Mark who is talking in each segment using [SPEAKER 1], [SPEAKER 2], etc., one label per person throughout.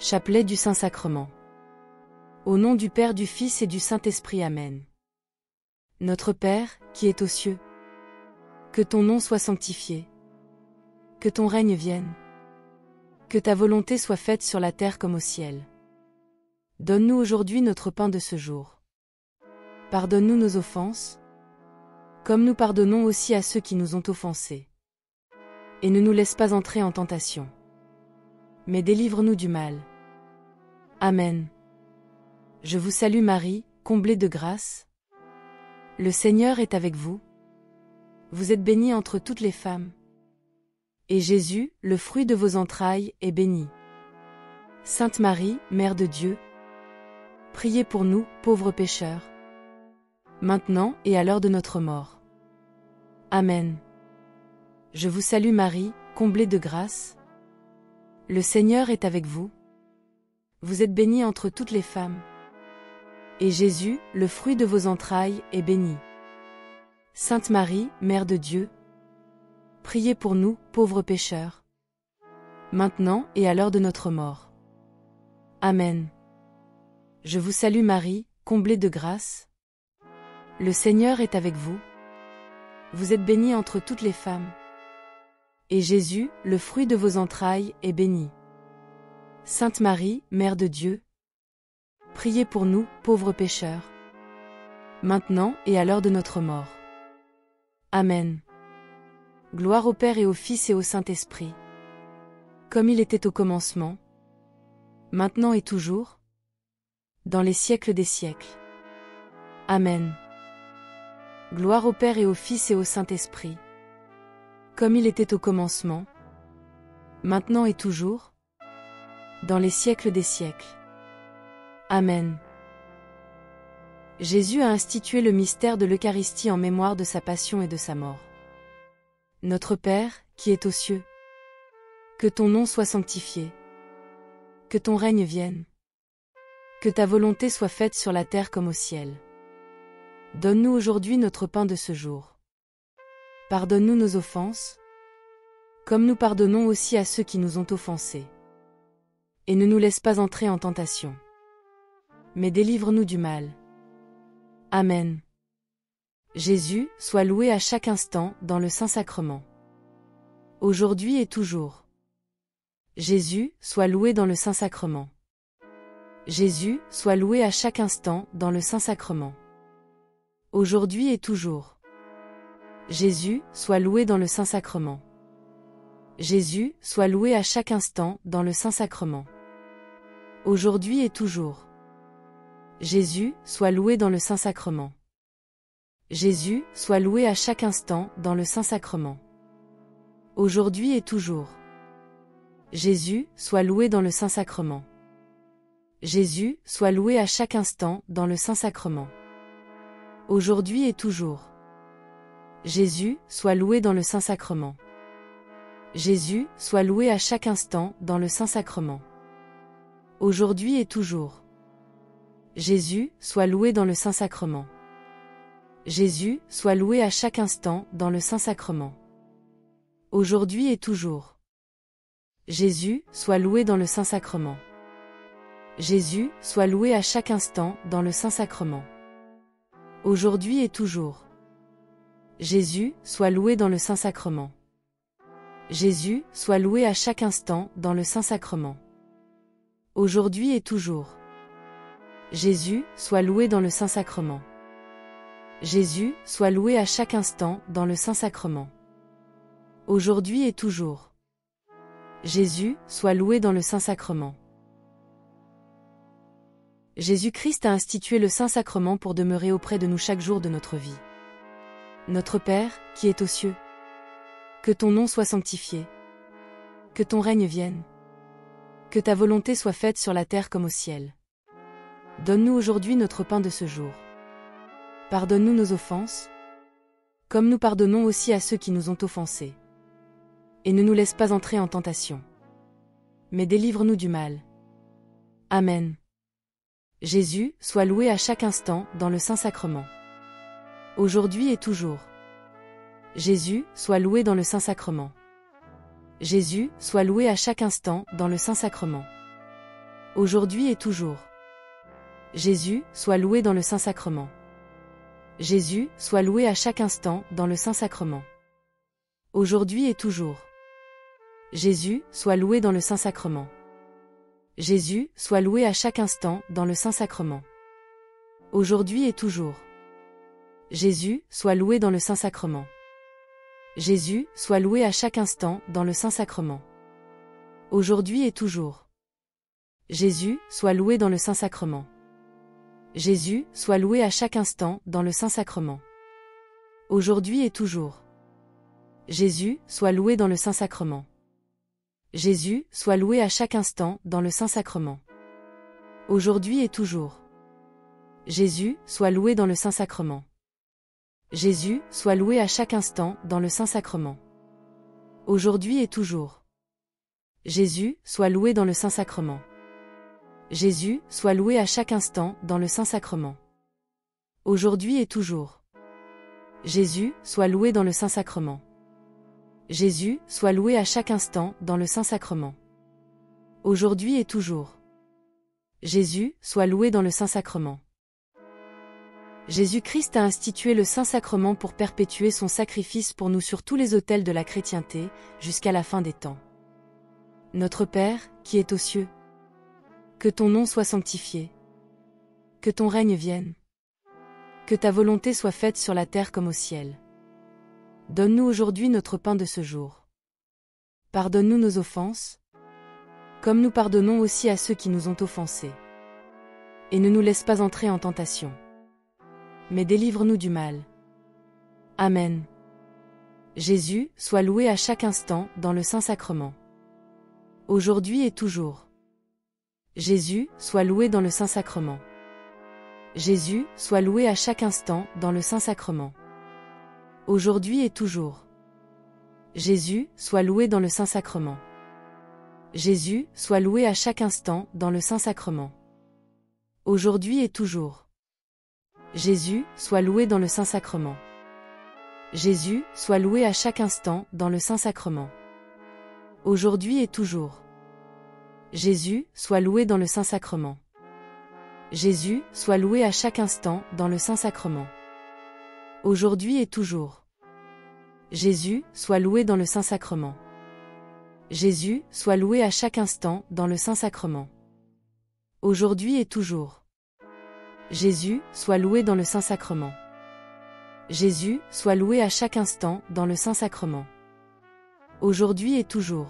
[SPEAKER 1] Chapelet du Saint-Sacrement. Au nom du Père, du Fils et du Saint-Esprit. Amen. Notre Père, qui es aux cieux, que ton nom soit sanctifié, que ton règne vienne, que ta volonté soit faite sur la terre comme au ciel. Donne-nous aujourd'hui notre pain de ce jour. Pardonne-nous nos offenses, comme nous pardonnons aussi à ceux qui nous ont offensés. Et ne nous laisse pas entrer en tentation, mais délivre-nous du mal. Amen. Je vous salue Marie, comblée de grâce. Le Seigneur est avec vous. Vous êtes bénie entre toutes les femmes. Et Jésus, le fruit de vos entrailles, est béni. Sainte Marie, Mère de Dieu, priez pour nous, pauvres pécheurs, maintenant et à l'heure de notre mort. Amen. Je vous salue Marie, comblée de grâce. Le Seigneur est avec vous. Vous êtes bénie entre toutes les femmes. Et Jésus, le fruit de vos entrailles, est béni. Sainte Marie, Mère de Dieu, priez pour nous, pauvres pécheurs, maintenant et à l'heure de notre mort. Amen. Je vous salue Marie, comblée de grâce. Le Seigneur est avec vous. Vous êtes bénie entre toutes les femmes. Et Jésus, le fruit de vos entrailles, est béni. Sainte Marie, Mère de Dieu, priez pour nous, pauvres pécheurs, maintenant et à l'heure de notre mort. Amen. Gloire au Père et au Fils et au Saint-Esprit, comme il était au commencement, maintenant et toujours, dans les siècles des siècles. Amen. Gloire au Père et au Fils et au Saint-Esprit, comme il était au commencement, maintenant et toujours, dans les siècles des siècles. Amen. Jésus a institué le mystère de l'Eucharistie en mémoire de sa passion et de sa mort. Notre Père, qui es aux cieux, que ton nom soit sanctifié, que ton règne vienne, que ta volonté soit faite sur la terre comme au ciel. Donne-nous aujourd'hui notre pain de ce jour. Pardonne-nous nos offenses, comme nous pardonnons aussi à ceux qui nous ont offensés. Et ne nous laisse pas entrer en tentation, mais délivre-nous du mal. Amen. Jésus, sois loué à chaque instant dans le Saint-Sacrement, aujourd'hui et toujours. Jésus, sois loué dans le Saint-Sacrement. Jésus, sois loué à chaque instant dans le Saint-Sacrement, aujourd'hui et toujours. Jésus, sois loué dans le Saint-Sacrement. Jésus, sois loué à chaque instant dans le Saint-Sacrement, aujourd'hui et toujours. Jésus, sois loué dans le Saint-Sacrement. Jésus, sois loué à chaque instant dans le Saint-Sacrement, aujourd'hui et toujours. Jésus, sois loué dans le Saint-Sacrement. Jésus, sois loué à chaque instant dans le Saint-Sacrement, aujourd'hui et toujours. Jésus, sois loué dans le Saint-Sacrement. Jésus, sois loué à chaque instant dans le Saint-Sacrement, aujourd'hui et toujours. Jésus, sois loué dans le Saint-Sacrement. Jésus, sois loué à chaque instant dans le Saint-Sacrement, aujourd'hui et toujours. Jésus, sois loué dans le Saint-Sacrement. Jésus, sois loué à chaque instant dans le Saint-Sacrement, aujourd'hui et toujours. Jésus, sois loué dans le Saint-Sacrement. Jésus, sois loué à chaque instant dans le Saint-Sacrement, aujourd'hui et toujours. Jésus, sois loué dans le Saint-Sacrement. Jésus, sois loué à chaque instant dans le Saint-Sacrement, aujourd'hui et toujours. Jésus, sois loué dans le Saint-Sacrement. Jésus-Christ a institué le Saint-Sacrement pour demeurer auprès de nous chaque jour de notre vie. Notre Père, qui es aux cieux, que ton nom soit sanctifié, que ton règne vienne, que ta volonté soit faite sur la terre comme au ciel. Donne-nous aujourd'hui notre pain de ce jour. Pardonne-nous nos offenses, comme nous pardonnons aussi à ceux qui nous ont offensés. Et ne nous laisse pas entrer en tentation, mais délivre-nous du mal. Amen. Jésus, sois loué à chaque instant dans le Saint-Sacrement, aujourd'hui et toujours. Jésus, sois loué dans le Saint-Sacrement. Jésus, sois loué à chaque instant dans le Saint-Sacrement, aujourd'hui et toujours. Jésus, sois loué dans le Saint-Sacrement. Jésus, sois loué à chaque instant dans le Saint-Sacrement. Aujourd'hui et toujours. Jésus, sois loué dans le Saint-Sacrement. Jésus, sois loué à chaque instant dans le Saint-Sacrement. Aujourd'hui et toujours. Jésus, sois loué dans le Saint-Sacrement. Jésus, sois loué à chaque instant dans le Saint-Sacrement. Aujourd'hui et toujours. Jésus, sois loué dans le Saint-Sacrement. Jésus, sois loué à chaque instant dans le Saint-Sacrement. Aujourd'hui et toujours. Jésus, sois loué dans le Saint-Sacrement. Jésus, sois loué à chaque instant dans le Saint-Sacrement. Aujourd'hui et toujours. Jésus, sois loué dans le Saint-Sacrement. Jésus, sois loué à chaque instant dans le Saint-Sacrement. Aujourd'hui et toujours. Jésus, sois loué dans le Saint-Sacrement. Jésus, sois loué à chaque instant dans le Saint-Sacrement. Aujourd'hui et toujours. Jésus, sois loué dans le Saint-Sacrement. Jésus, sois loué à chaque instant dans le Saint-Sacrement. Aujourd'hui et toujours. Jésus, sois loué dans le Saint-Sacrement. Jésus-Christ a institué le Saint-Sacrement pour perpétuer son sacrifice pour nous sur tous les autels de la chrétienté, jusqu'à la fin des temps. Notre Père, qui es aux cieux, que ton nom soit sanctifié. Que ton règne vienne. Que ta volonté soit faite sur la terre comme au ciel. Donne-nous aujourd'hui notre pain de ce jour. Pardonne-nous nos offenses, comme nous pardonnons aussi à ceux qui nous ont offensés. Et ne nous laisse pas entrer en tentation, mais délivre-nous du mal. Amen. Jésus, sois loué à chaque instant dans le Saint-Sacrement. Aujourd'hui et toujours. Jésus, sois loué dans le Saint-Sacrement. Jésus, sois loué à chaque instant dans le Saint-Sacrement. Aujourd'hui et toujours. Jésus, sois loué dans le Saint-Sacrement. Jésus, sois loué à chaque instant dans le Saint-Sacrement. Aujourd'hui et toujours. Jésus, sois loué dans le Saint-Sacrement. Jésus, sois loué à chaque instant dans le Saint-Sacrement. Aujourd'hui et toujours. Jésus, sois loué dans le Saint-Sacrement. Jésus, sois loué à chaque instant dans le Saint-Sacrement. Aujourd'hui et toujours. Jésus, sois loué dans le Saint-Sacrement. Jésus, sois loué à chaque instant dans le Saint-Sacrement. Aujourd'hui et toujours. Jésus, sois loué dans le Saint-Sacrement. Jésus, sois loué à chaque instant dans le Saint-Sacrement. Aujourd'hui et toujours.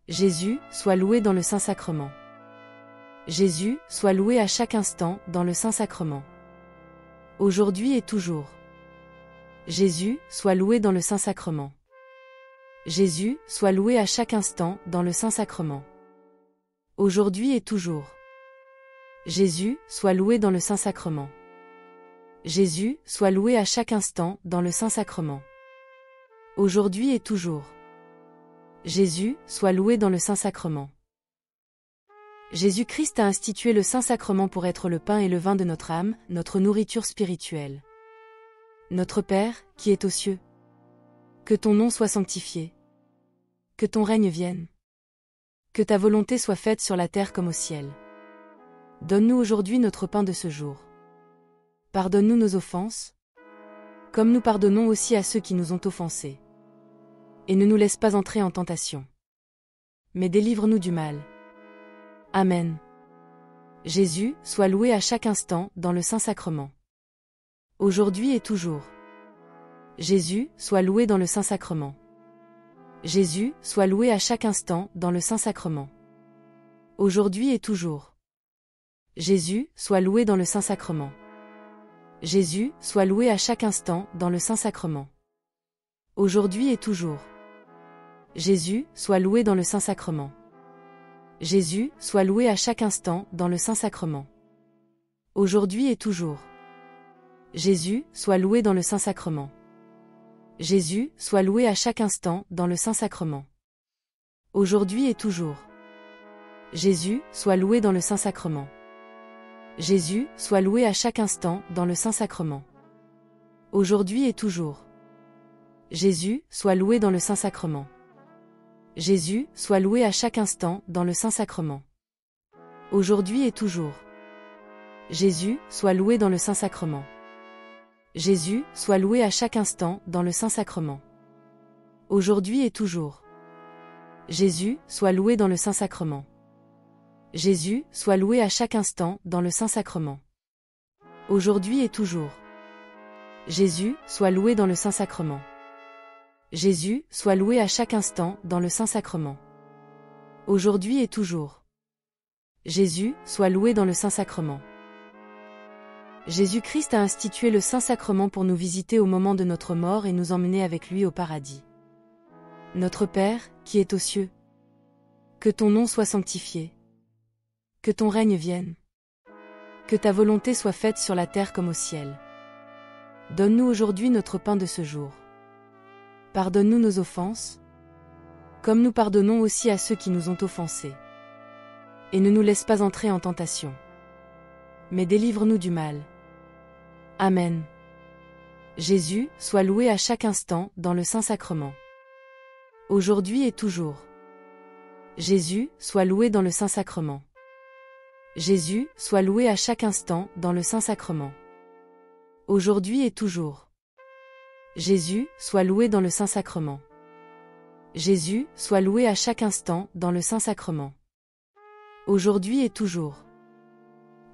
[SPEAKER 1] Jésus, sois loué dans le Saint-Sacrement. Jésus, sois loué à chaque instant dans le Saint-Sacrement. Aujourd'hui et toujours. Jésus, sois loué dans le Saint-Sacrement. Jésus, sois loué à chaque instant dans le Saint-Sacrement. Aujourd'hui et toujours. Jésus, sois loué dans le Saint-Sacrement. Jésus, sois loué à chaque instant dans le Saint-Sacrement. Aujourd'hui et toujours. Jésus, sois loué dans le Saint-Sacrement. Jésus-Christ a institué le Saint-Sacrement pour être le pain et le vin de notre âme, notre nourriture spirituelle. Notre Père, qui es aux cieux, que ton nom soit sanctifié. Que ton règne vienne. Que ta volonté soit faite sur la terre comme au ciel. Donne-nous aujourd'hui notre pain de ce jour. Pardonne-nous nos offenses, comme nous pardonnons aussi à ceux qui nous ont offensés. Et ne nous laisse pas entrer en tentation, mais délivre-nous du mal. Amen. Jésus, sois loué à chaque instant dans le Saint-Sacrement. Aujourd'hui et toujours. Jésus, sois loué dans le Saint-Sacrement. Jésus, sois loué à chaque instant dans le Saint-Sacrement. Aujourd'hui et toujours. Jésus, sois loué dans le Saint-Sacrement. Jésus, sois loué à chaque instant dans le Saint-Sacrement. Aujourd'hui et toujours. Jésus, sois loué dans le Saint-Sacrement. Jésus, sois loué à chaque instant dans le Saint-Sacrement. Aujourd'hui et toujours. Jésus, sois loué dans le Saint-Sacrement. Jésus, sois loué à chaque instant dans le Saint-Sacrement. Aujourd'hui et toujours. Jésus, sois loué dans le Saint-Sacrement. Jésus, sois loué à chaque instant dans le Saint-Sacrement. Aujourd'hui et toujours. Jésus, sois loué dans le Saint-Sacrement. Jésus, sois loué à chaque instant dans le Saint-Sacrement. aujourd'hui et toujours. Jésus, sois loué dans le Saint-Sacrement. Jésus, sois loué à chaque instant dans le Saint-Sacrement. Aujourd'hui et toujours. Jésus, sois loué dans le Saint-Sacrement. Jésus, sois loué à chaque instant dans le Saint-Sacrement. Aujourd'hui et toujours. Jésus, sois loué dans le Saint-Sacrement. Jésus, sois loué à chaque instant dans le Saint-Sacrement. Aujourd'hui et toujours. Jésus, sois loué dans le Saint-Sacrement. Jésus-Christ a institué le Saint-Sacrement pour nous visiter au moment de notre mort et nous emmener avec lui au paradis. Notre Père, qui es aux cieux, que ton nom soit sanctifié. Que ton règne vienne. Que ta volonté soit faite sur la terre comme au ciel. Donne-nous aujourd'hui notre pain de ce jour. Pardonne-nous nos offenses, comme nous pardonnons aussi à ceux qui nous ont offensés. Et ne nous laisse pas entrer en tentation, mais délivre-nous du mal. Amen. Jésus, sois loué à chaque instant dans le Saint-Sacrement. Aujourd'hui et toujours. Jésus, sois loué dans le Saint-Sacrement. Jésus, sois loué à chaque instant dans le Saint-Sacrement. Aujourd'hui et toujours. Jésus, sois loué dans le Saint-Sacrement. Jésus, sois loué à chaque instant dans le Saint-Sacrement. Aujourd'hui et toujours.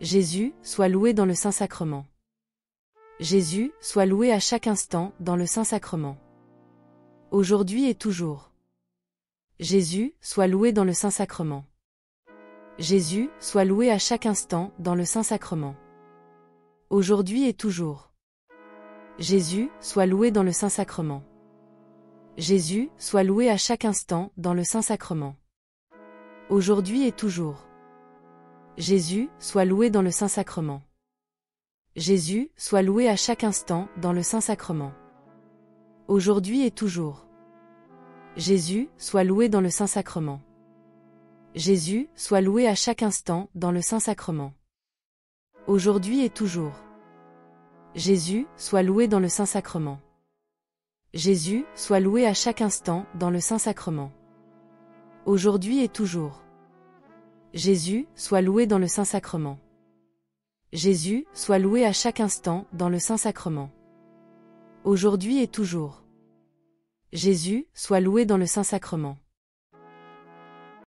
[SPEAKER 1] Jésus, sois loué dans le Saint-Sacrement. Jésus, sois loué à chaque instant dans le Saint-Sacrement. Aujourd'hui et toujours. Jésus, sois loué dans le Saint-Sacrement. Jésus, sois loué à chaque instant dans le Saint-Sacrement. Aujourd'hui et toujours. Jésus, sois loué dans le Saint-Sacrement. Jésus, sois loué à chaque instant dans le Saint-Sacrement. Aujourd'hui et toujours. Jésus, sois loué dans le Saint-Sacrement. Jésus, sois loué à chaque instant dans le Saint-Sacrement. Aujourd'hui et toujours. Jésus, sois loué dans le Saint-Sacrement. Jésus, sois loué à chaque instant dans le Saint-Sacrement. Aujourd'hui et toujours. Jésus, sois loué dans le Saint-Sacrement. Jésus, sois loué à chaque instant dans le Saint-Sacrement. Aujourd'hui et toujours. Jésus, sois loué dans le Saint-Sacrement. Jésus, sois loué à chaque instant dans le Saint-Sacrement. Aujourd'hui et toujours. Jésus, sois loué dans le Saint-Sacrement.